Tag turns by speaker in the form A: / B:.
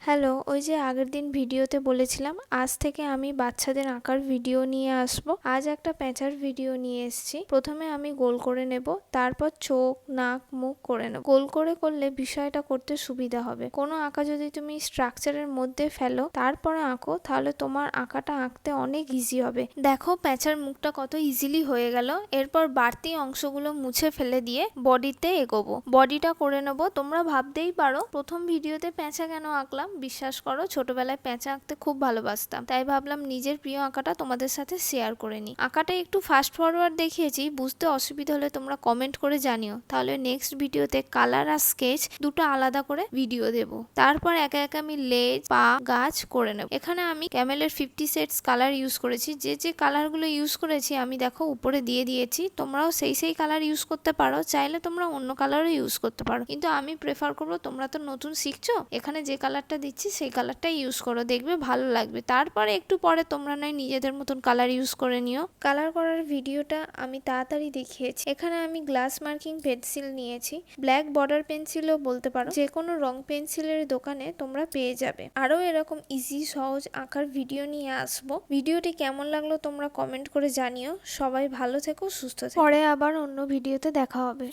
A: Hello, ওই যে আগের দিন ভিডিওতে বলেছিলাম আজ থেকে আমি বাচ্চাদের আঁকার ভিডিও নিয়ে আসব। আজ একটা প্যাঁচার ভিডিও নিয়ে এসেছি। প্রথমে আমি গোল করে নেব, তারপর চোখ, নাক, মুখ করে নেব। গোল করে করলে বিষয়টা করতে সুবিধা হবে। কোনো আঁকা যদি তুমি স্ট্রাকচারের মধ্যে ফেলো তারপরে আঁকো, তাহলে তোমার আঁকাটা আঁকতে অনেক ইজি হবে। দেখো প্যাঁচার মুখটা কত ইজিলি হয়ে গেল। এরপর বাড়তি অংশগুলো মুছে ফেলে দিয়ে বডিতে এগোবো। বডিটা করে নেব। তোমরা ভাবতেই পারো প্রথম ভিডিওতে প্যাঁচা কেন আঁকলাম। বিশ্বাস করো, ছোটবেলায় প্যাঁচা আঁকতে খুব ভালোবাসতাম, তাই ভাবলাম নিজের প্রিয় আঁকাটা তোমাদের সাথে শেয়ার করে নিই। আঁকাটা একটু ফাস্ট ফরওয়ার্ড দেখিয়েছি, বুঝতে অসুবিধা হলে তোমরা কমেন্ট করে জানিও, তাহলে নেক্সট ভিডিওতে কালার আর স্কেচ দুটো আলাদা করে ভিডিও দেব। তারপর একে একে আমি লেজ, পা, গাছ করে নেব। এখানে আমি ক্যামেলের 50 সেটস কালার ইউজ করেছি। যে কালারগুলো ইউজ করেছি আমি দেখো উপরে দিয়ে দিয়েছি। তোমরাও সেই কালার ইউজ করতে পারো, চাইলে তোমরা অন্য কালারও ইউজ করতে পারো, কিন্তু আমি প্রেফার করবো তোমরা তো নতুন শিখছো, এখানে যে কালারটা দিচ্ছি সেই কালারটাই ইউজ করো, দেখবে ভালো লাগবে। তারপরে একটু পরে তোমরা নয় নিজেদের মতন কালার ইউজ করে নিও। কালার করার ভিডিওটা আমি তাড়াতাড়ি দেখিয়েছি। এখানে আমি গ্লাস মার্কিং পেন্সিল নিয়েছি, ব্ল্যাক বর্ডার পেন্সিলও বলতে পারো। যে কোনো রং পেন্সিলের দোকানে তোমরা পেয়ে যাবে। আরও এরকম ইজি সহজ আঁকার ভিডিও নিয়ে আসবো। ভিডিওটি কেমন লাগলো তোমরা কমেন্ট করে জানিও। সবাই ভালো থেকো, সুস্থ থেকো। পরে আবার অন্য ভিডিওতে দেখা হবে।